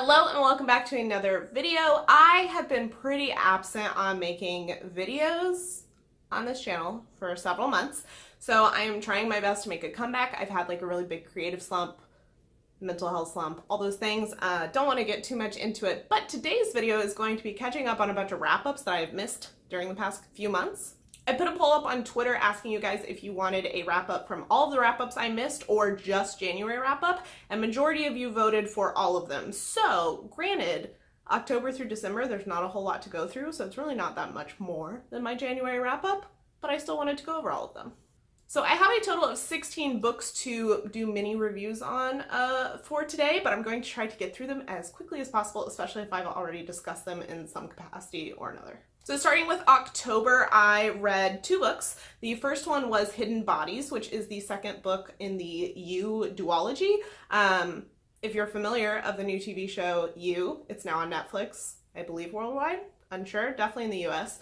Hello and welcome back to another video. I have been pretty absent on making videos on this channel for several months, so I am trying my best to make a comeback. I've had like a really big creative slump, mental health slump, all those things. Don't want to get too much into it, but today's video is going to be catching up on a bunch of wrap-ups that I've missed during the past few months. I put a poll up on Twitter asking you guys if you wanted a wrap-up from all of the wrap-ups I missed or just January wrap-up, and majority of you voted for all of them. So, granted, October through December, there's not a whole lot to go through, so it's really not that much more than my January wrap-up, but I still wanted to go over all of them. So I have a total of 16 books to do mini reviews on for today, but I'm going to try to get through them as quickly as possible, especially if I've already discussed them in some capacity or another. So starting with October, I read two books. The first one was Hidden Bodies, which is the second book in the You duology. If you're familiar of the new TV show You, it's now on Netflix, I believe worldwide, unsure, definitely in the US.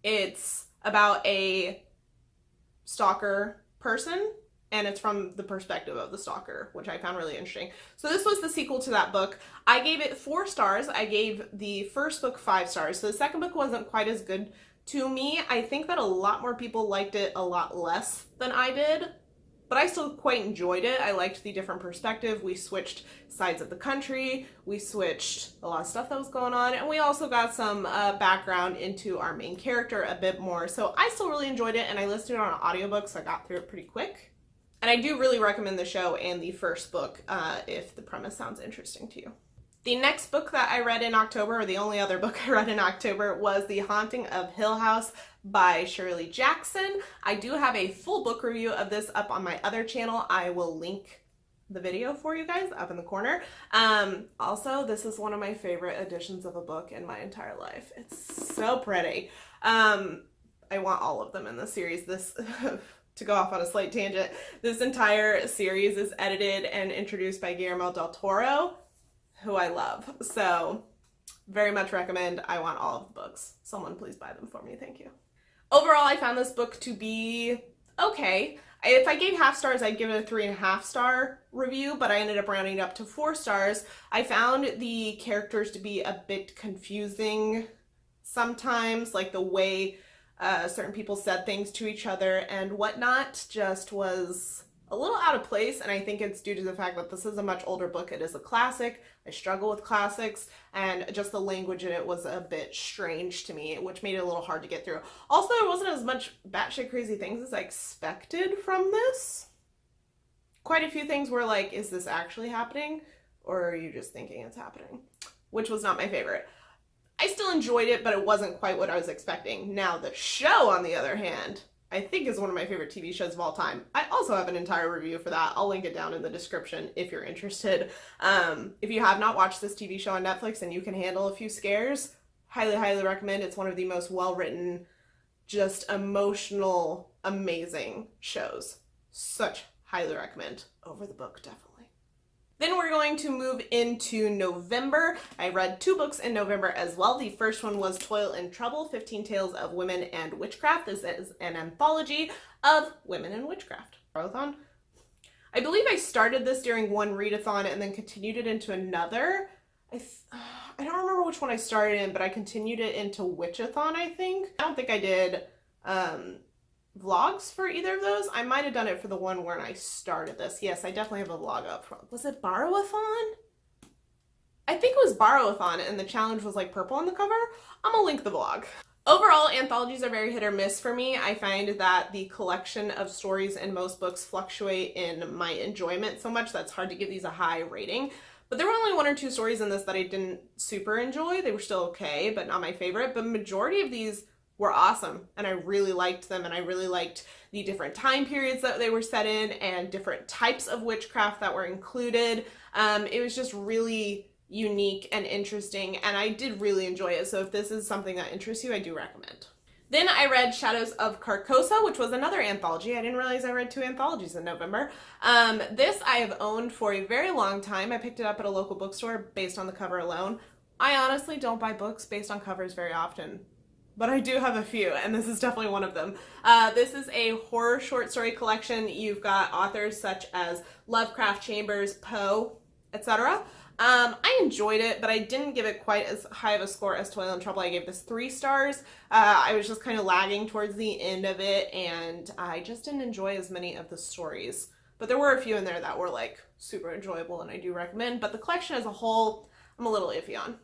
It's about a stalker person, and it's from the perspective of the stalker, which I found really interesting. So this was the sequel to that book. I gave it 4 stars. I gave the first book 5 stars. So the second book wasn't quite as good to me. I think that a lot more people liked it a lot less than I did, but I still quite enjoyed it. I liked the different perspective. We switched sides of the country. We switched a lot of stuff that was going on, and we also got some background into our main character a bit more. So I still really enjoyed it, and I listened to it on an audiobook, so I got through it pretty quick. And I do really recommend the show and the first book if the premise sounds interesting to you. The next book that I read in October, or the only other book I read in October, was The Haunting of Hill House by Shirley Jackson. I do have a full book review of this up on my other channel. I will link the video for you guys up in the corner. Also, this is one of my favorite editions of a book in my entire life. It's so pretty. I want all of them in this series. This... To go off on a slight tangent, this entire series is edited and introduced by Guillermo del Toro, who I love. So, very much recommend. I want all of the books. Someone please buy them for me. Thank you. Overall, I found this book to be okay. If I gave half stars, I'd give it a 3.5 star review, but I ended up rounding it up to 4 stars. I found the characters to be a bit confusing sometimes, like the way certain people said things to each other and whatnot just was a little out of place, and I think it's due to the fact that this is a much older book. It is a classic. I struggle with classics, and just the language in it was a bit strange to me, which made it a little hard to get through. Also, there wasn't as much batshit crazy things as I expected from this. Quite a few things were like, is this actually happening, or are you just thinking it's happening? Which was not my favorite. I still enjoyed it, but it wasn't quite what I was expecting. Now, the show, on the other hand, I think is one of my favorite TV shows of all time. I also have an entire review for that. I'll link it down in the description if you're interested. If you have not watched this TV show on Netflix and you can handle a few scares, highly, highly recommend. It's one of the most well-written, just emotional, amazing shows. Such highly recommend. Over the book, definitely. Then we're going to move into November. I read 2 books in November as well. The first one was Toil and Trouble, 15 Tales of Women and Witchcraft. This is an anthology of women and witchcraft. Readathon. I believe I started this during one readathon and then continued it into another. I don't remember which one I started in, but I continued it into Witchathon, I think. I don't think I did vlogs for either of those. I might have done it for the one where I started this. Yes, I definitely have a vlog up front. Was it Borrowathon? I think it was Borrowathon, and the challenge was like purple on the cover. I'm gonna link the vlog. Overall, anthologies are very hit or miss for me. I find that the collection of stories in most books fluctuate in my enjoyment so much that's hard to give these a high rating. But there were only 1 or 2 stories in this that I didn't super enjoy. They were still okay, but not my favorite. But majority of these were awesome, and I really liked them, and I really liked the different time periods that they were set in and different types of witchcraft that were included. It was just really unique and interesting, and I did really enjoy it. So if this is something that interests you, I do recommend. Then I read Shadows of Carcosa, which was another anthology. I didn't realize I read 2 anthologies in November. This I have owned for a very long time. I picked it up at a local bookstore based on the cover alone. I honestly don't buy books based on covers very often, but I do have a few, and this is definitely one of them. This is a horror short story collection. You've got authors such as Lovecraft, Chambers, Poe, etc. I enjoyed it, but I didn't give it quite as high of a score as Toil and Trouble. I gave this 3 stars. I was just kind of lagging towards the end of it, and I just didn't enjoy as many of the stories. But there were a few in there that were like super enjoyable, and I do recommend. But the collection as a whole, I'm a little iffy on.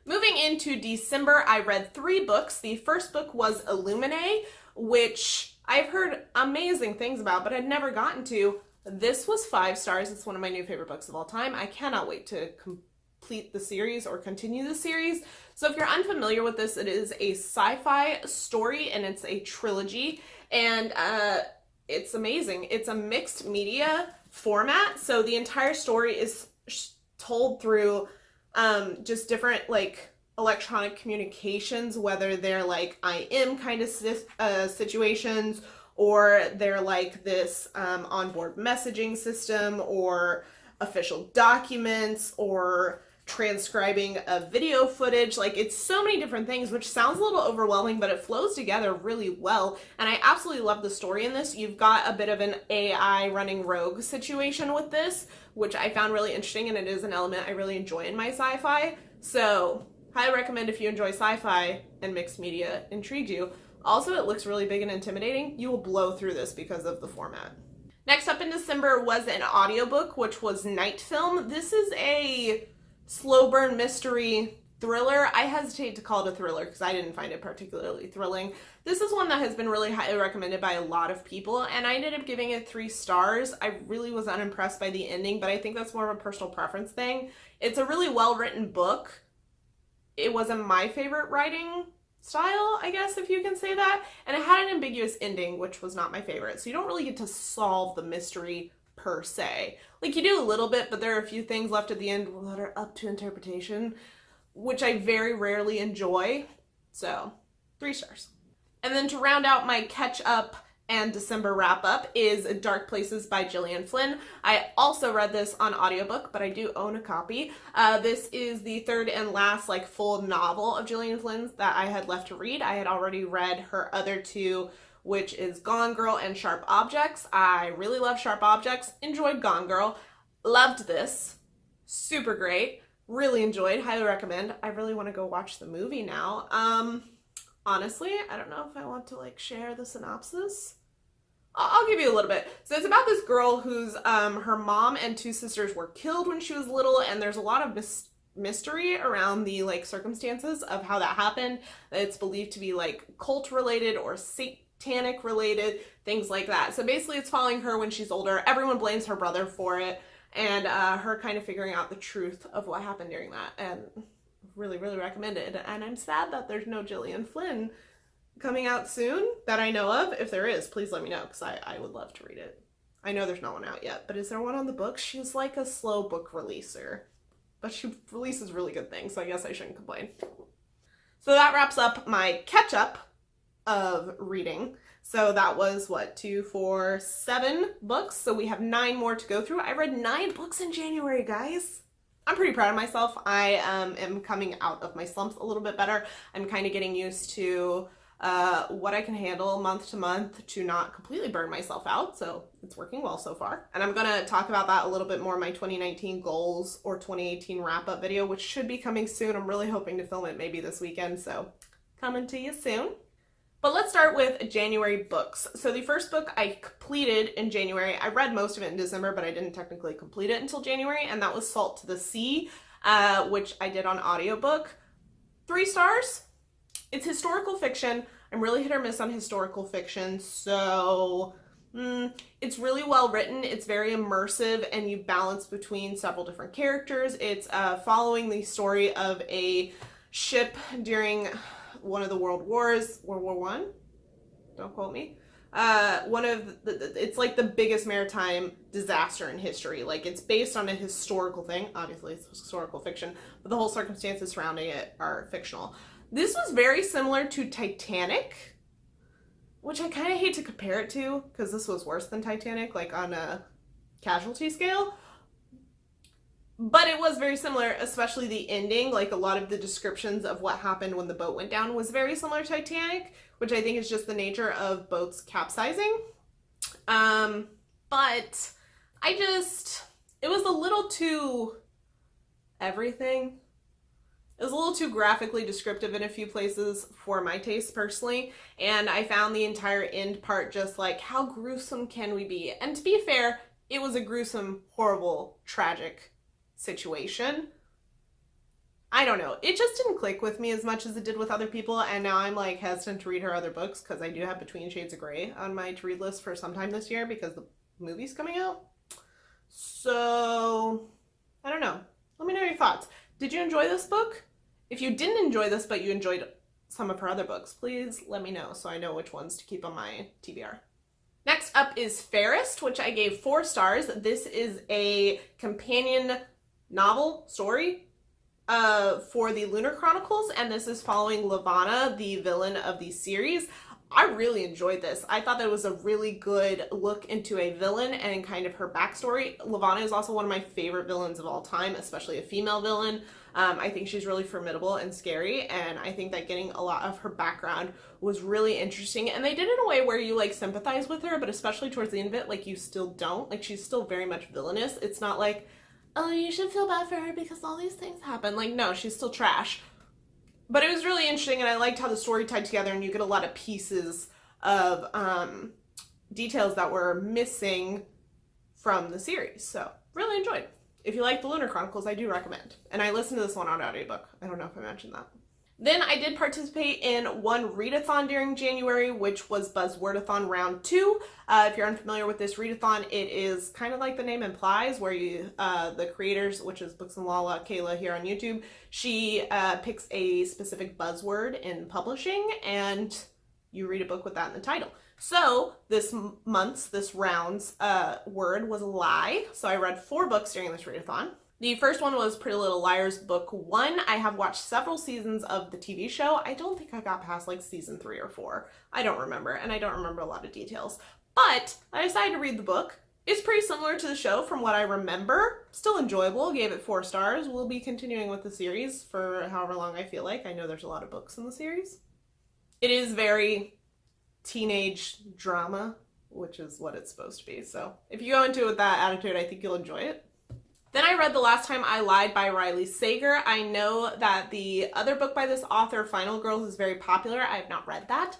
Moving into December, I read 3 books. The first book was Illuminae, which I've heard amazing things about, but I'd never gotten to. This was 5 stars. It's one of my new favorite books of all time. I cannot wait to complete the series or continue the series. So if you're unfamiliar with this, it is a sci-fi story, and it's a trilogy, and it's amazing. It's a mixed media format, so the entire story is told through just different like electronic communications, whether they're like IM kind of situations, or they're like this onboard messaging system, or official documents, or transcribing of video footage. Like, it's so many different things, which sounds a little overwhelming, but it flows together really well. And I absolutely love the story in this. You've got a bit of an AI running rogue situation with this, which I found really interesting, and it is an element I really enjoy in my sci-fi. So highly recommend if you enjoy sci-fi and mixed media intrigued you. Also, it looks really big and intimidating. You will blow through this because of the format. Next up in December was an audiobook, which was Night Film. This is a slow burn mystery thriller. I hesitate to call it a thriller because I didn't find it particularly thrilling. This is one that has been really highly recommended by a lot of people, and I ended up giving it 3 stars. I really was unimpressed by the ending, but I think that's more of a personal preference thing. It's a really well-written book. It wasn't my favorite writing style, I guess, if you can say that, and it had an ambiguous ending, which was not my favorite. So you don't really get to solve the mystery per se. Like, you do a little bit, but there are a few things left at the end that are up to interpretation, which I very rarely enjoy. So 3 stars. And then to round out my catch up and December wrap up is Dark Places by Gillian Flynn. I also read this on audiobook, but I do own a copy. This is the 3rd and last like full novel of Gillian Flynn's that I had left to read. I had already read her other 2, which is Gone Girl and Sharp Objects. I really love Sharp Objects, enjoyed Gone Girl, loved this, super great, really enjoyed, highly recommend. I really want to go watch the movie now. Honestly, I don't know if I want to like share the synopsis. I'll give you a little bit. So it's about this girl whose her mom and 2 sisters were killed when she was little, and there's a lot of mystery around the like circumstances of how that happened. It's believed to be like cult related or satanic related, things like that. So basically it's following her when she's older. Everyone blames her brother for it, and her kind of figuring out the truth of what happened during that. And really, really recommend it. And I'm sad that there's no Gillian Flynn coming out soon that I know of. If there is, please let me know, because I would love to read it. I know there's no one out yet, but is there one on the books? She's like a slow book releaser, but she releases really good things, so I guess I shouldn't complain. So that wraps up my catch up of reading. So that was what, 2, 4, 7 books. So we have 9 more to go through. I read 9 books in January, guys. I'm pretty proud of myself. I am coming out of my slumps a little bit better. I'm kind of getting used to what I can handle month to month to not completely burn myself out. So it's working well so far. And I'm going to talk about that a little bit more in my 2019 goals or 2018 wrap up video, which should be coming soon. I'm really hoping to film it maybe this weekend. So coming to you soon. But let's start with January books. So the first book I completed in January, I read most of it in December, but I didn't technically complete it until January, and that was Salt to the Sea, which I did on audiobook. 3 stars. It's historical fiction. I'm really hit or miss on historical fiction, so it's really well written. It's very immersive, and you balance between several different characters. It's following the story of a ship during one of the world wars, World War I, don't quote me. It's like the biggest maritime disaster in history. Like, it's based on a historical thing. Obviously it's historical fiction, but the whole circumstances surrounding it are fictional. This was very similar to Titanic, which I kind of hate to compare it to because this was worse than Titanic, like on a casualty scale. But it was very similar, especially the ending. Like, a lot of the descriptions of what happened when the boat went down was very similar to Titanic, which I think is just the nature of boats capsizing. But it was a little too everything. It was a little too graphically descriptive in a few places for my taste personally, and I found the entire end part just like, how gruesome can we be? And to be fair, it was a gruesome, horrible, tragic situation. I don't know. It just didn't click with me as much as it did with other people, and now I'm like hesitant to read her other books because I do have Between Shades of Grey on my to-read list for sometime this year because the movie's coming out. So, I don't know. Let me know your thoughts. Did you enjoy this book? If you didn't enjoy this, but you enjoyed some of her other books, please let me know so I know which ones to keep on my TBR. Next up is Fairest, which I gave 4 stars. This is a companion novel story for the Lunar Chronicles, and this is following Lavanna, the villain of the series. I really enjoyed this. I thought that it was a really good look into a villain and kind of her backstory. Lavanna is also one of my favorite villains of all time, especially a female villain. I think she's really formidable and scary, and I think that getting a lot of her background was really interesting. And they did it in a way where you like sympathize with her, but especially towards the end of it, like you still don't. Like she's still very much villainous. It's not like, oh, you should feel bad for her because all these things happen. Like, no, she's still trash. But it was really interesting, and I liked how the story tied together, and you get a lot of pieces of details that were missing from the series. So, really enjoyed it. If you like the Lunar Chronicles, I do recommend. And I listened to this one on audiobook. I don't know if I mentioned that. Then I did participate in one readathon during January, which was Buzzwordathon Round 2. If you're unfamiliar with this readathon, it is kind of like the name implies, where you, the creators, which is Books and Lala, Kayla here on YouTube, she picks a specific buzzword in publishing, and you read a book with that in the title. So this round's word was lie. So I read 4 books during this readathon. The first one was Pretty Little Liars Book 1. I have watched several seasons of the TV show. I don't think I got past like season 3 or 4. I don't remember, and I don't remember a lot of details. But I decided to read the book. It's pretty similar to the show from what I remember. Still enjoyable. Gave it 4 stars. We'll be continuing with the series for however long I feel like. I know there's a lot of books in the series. It is very teenage drama, which is what it's supposed to be. So if you go into it with that attitude, I think you'll enjoy it. Then I read The Last Time I Lied by Riley Sager. I know that the other book by this author, Final Girls, is very popular. I have not read that,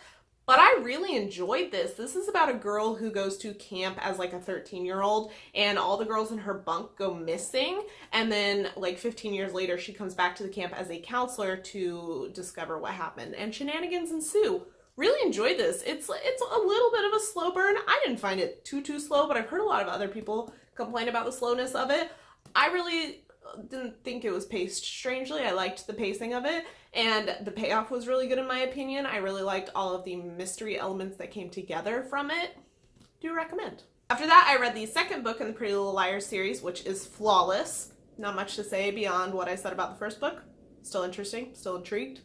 but I really enjoyed this. This is about a girl who goes to camp as like a 13-year-old, and all the girls in her bunk go missing, and then like 15 years later she comes back to the camp as a counselor to discover what happened, and shenanigans ensue. Really enjoyed this. It's a little bit of a slow burn. I didn't find it too slow, but I've heard a lot of other people complain about the slowness of it. I really didn't think it was paced strangely. I liked the pacing of it, and the payoff was really good in my opinion. I really liked all of the mystery elements that came together from it. Do recommend. After that, I read the second book in the Pretty Little Liars series, which is Flawless. Not much to say beyond what I said about the first book. Still interesting, still intrigued.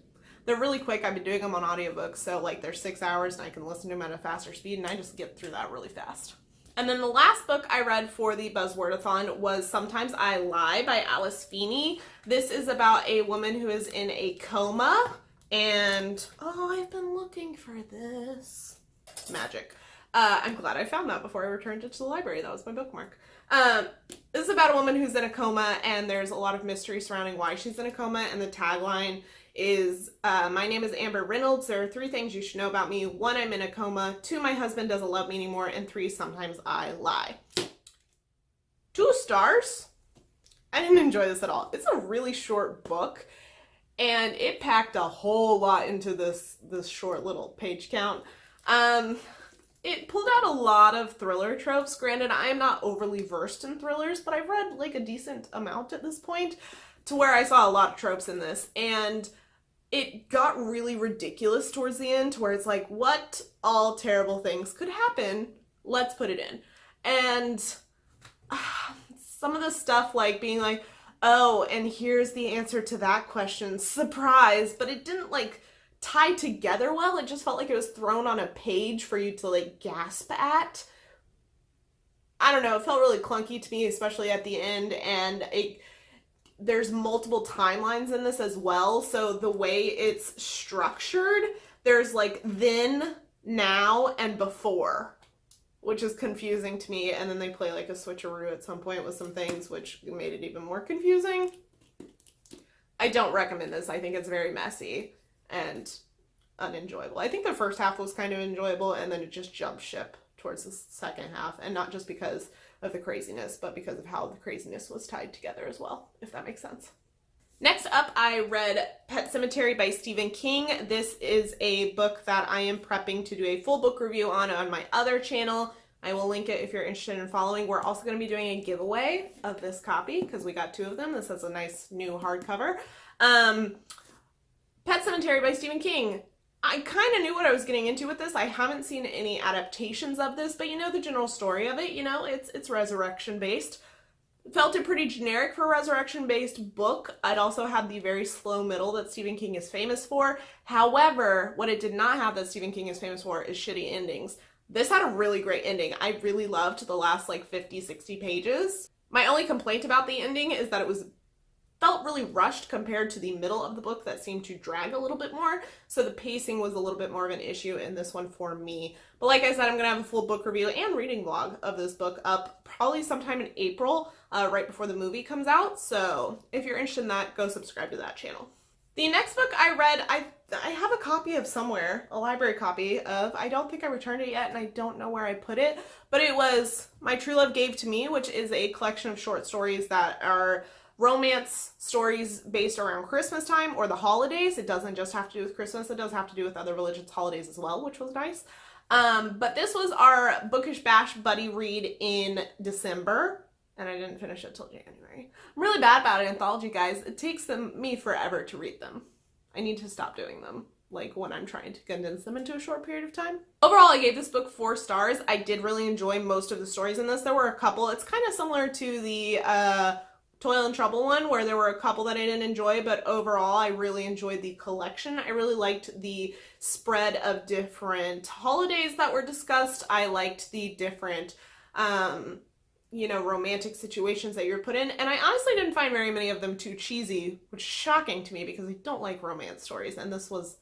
They're really quick. I've been doing them on audiobooks, so like they're 6 hours and I can listen to them at a faster speed, and I just get through that really fast. And then the last book I read for the Buzzwordathon was Sometimes I Lie by Alice Feeney. This is about a woman who is in a coma, and oh, I've been looking for this. Magic. I'm glad I found that before I returned it to the library. That was my bookmark. This is about a woman who's in a coma, and there's a lot of mystery surrounding why she's in a coma, and the tagline is, my name is Amber Reynolds. There are 3 things you should know about me. 1, I'm in a coma. 2, my husband doesn't love me anymore. And 3, sometimes I lie. 2 stars. I didn't enjoy this at all. It's a really short book, and it packed a whole lot into this short little page count. It pulled out a lot of thriller tropes. Granted, I am not overly versed in thrillers, but I've read like a decent amount at this point to where I saw a lot of tropes in this, and it got really ridiculous towards the end, to where it's like, what all terrible things could happen? Let's put it in. And some of the stuff like being like, oh, and here's the answer to that question, surprise, but it didn't like tie together well. It just felt like it was thrown on a page for you to like gasp at. I don't know, it felt really clunky to me, especially at the end, and there's multiple timelines in this as well, so the way it's structured, there's like then, now, and before, which is confusing to me, and then they play like a switcheroo at some point with some things, which made it even more confusing. I don't recommend this. I think it's very messy and unenjoyable. I think the first half was kind of enjoyable, and then it just jumped ship towards the second half, and not just because of the craziness, but because of how the craziness was tied together as well, if that makes sense. Next up, I read Pet Sematary by Stephen King. This is a book that I am prepping to do a full book review on my other channel. I will link it if you're interested in following. We're also going to be doing a giveaway of this copy because we got 2 of them. This has a nice new hardcover. Pet Sematary by Stephen King. I kind of knew what I was getting into with this. I haven't seen any adaptations of this, but you know the general story of it. You know, it's resurrection based. Felt it pretty generic for a resurrection based book. I'd also had the very slow middle that Stephen King is famous for. However, what it did not have that Stephen King is famous for is shitty endings. This had a really great ending. I really loved the last like 50, 60 pages. My only complaint about the ending is that it felt really rushed compared to the middle of the book that seemed to drag a little bit more. So the pacing was a little bit more of an issue in this one for me. But like I said, I'm going to have a full book review and reading vlog of this book up probably sometime in April, right before the movie comes out. So if you're interested in that, go subscribe to that channel. The next book I read, I have a copy of somewhere, a library copy of, I don't think I returned it yet, and I don't know where I put it, but it was My True Love Gave to Me, which is a collection of short stories that are romance stories based around Christmas time or the holidays. It doesn't just have to do with Christmas, it does have to do with other religious holidays as well, which was nice. But this was our Bookish Bash buddy read in December, and I didn't finish it till January. I'm really bad about anthology, guys. It takes me forever to read them. I need to stop doing them, like when I'm trying to condense them into a short period of time. Overall, I gave this book 4 stars. I did really enjoy most of the stories in this. There were a couple. It's kind of similar to the Toil and Trouble one, where there were a couple that I didn't enjoy, but overall, I really enjoyed the collection. I really liked the spread of different holidays that were discussed. I liked the different romantic situations that you're put in. And I honestly didn't find very many of them too cheesy, which is shocking to me because I don't like romance stories. And this was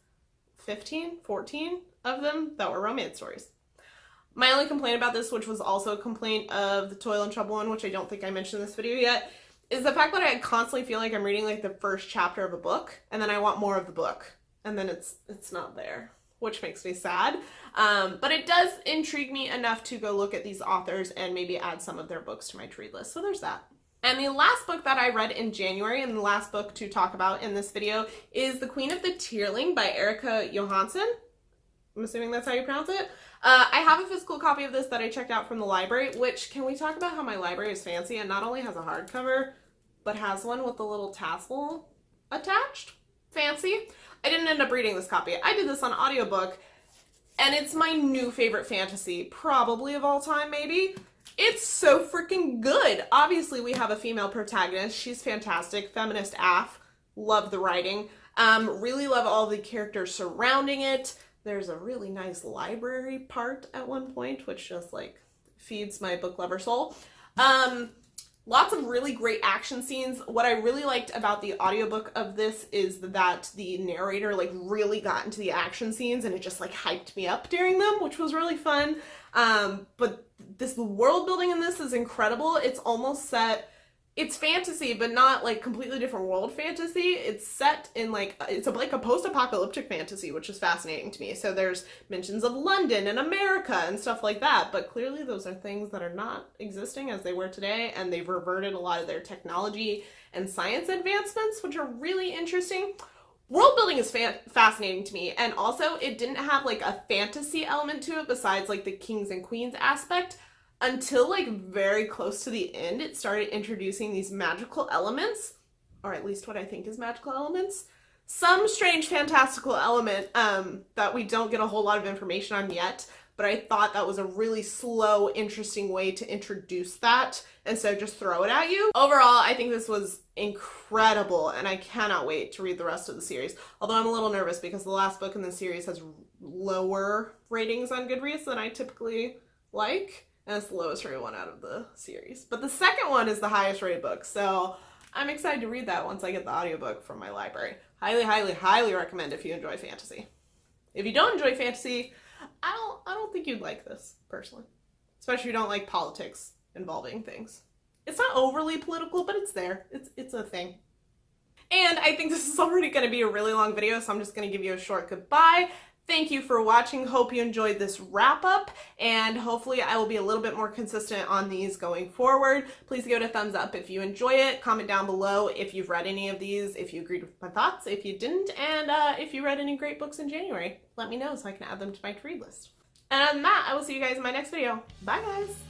14 of them that were romance stories. My only complaint about this, which was also a complaint of the Toil and Trouble one, which I don't think I mentioned in this video yet, is the fact that I constantly feel like I'm reading like the first chapter of a book and then I want more of the book and then it's not there, which makes me sad. But it does intrigue me enough to go look at these authors and maybe add some of their books to my to-read list. So there's that. And the last book that I read in January, and the last book to talk about in this video, is The Queen of the Tearling by Erica Johansson. I'm assuming that's how you pronounce it. I have a physical copy of this that I checked out from the library, which, can we talk about how my library is fancy and not only has a hardcover, but has one with the little tassel attached? Fancy. I didn't end up reading this copy. I did this on audiobook, and it's my new favorite fantasy, probably of all time, maybe. It's so freaking good. Obviously, we have a female protagonist. She's fantastic. Feminist AF. Love the writing. Really love all the characters surrounding it. There's a really nice library part at one point, which just like feeds my book lover soul. Lots of really great action scenes. What I really liked about the audiobook of this is that the narrator like really got into the action scenes and it just like hyped me up during them, which was really fun. But this world building in this is incredible. It's almost set, it's fantasy, but not like completely different world fantasy. It's set in like a post-apocalyptic fantasy, which is fascinating to me. So there's mentions of London and America and stuff like that, but clearly those are things that are not existing as they were today, and they've reverted a lot of their technology and science advancements, which are really interesting. World building is fascinating to me, and also it didn't have like a fantasy element to it besides like the kings and queens aspect. Until like very close to the end, it started introducing these magical elements, or at least what I think is magical elements. Some strange fantastical element that we don't get a whole lot of information on yet, but I thought that was a really slow, interesting way to introduce that instead of just throw it at you. Overall, I think this was incredible, and I cannot wait to read the rest of the series. Although I'm a little nervous because the last book in the series has lower ratings on Goodreads than I typically like. And it's the lowest rated one out of the series. But the second one is the highest rated book, so I'm excited to read that once I get the audiobook from my library. Highly, highly, highly recommend if you enjoy fantasy. If you don't enjoy fantasy, I don't think you'd like this, personally. Especially if you don't like politics involving things. It's not overly political, but it's there. It's a thing. And I think this is already going to be a really long video, so I'm just going to give you a short goodbye. Thank you for watching. Hope you enjoyed this wrap up, and hopefully I will be a little bit more consistent on these going forward. Please give it a thumbs up if you enjoy it. Comment down below if you've read any of these, if you agreed with my thoughts, if you didn't, and if you read any great books in January. Let me know so I can add them to my to read list. And other than that, I will see you guys in my next video. Bye guys!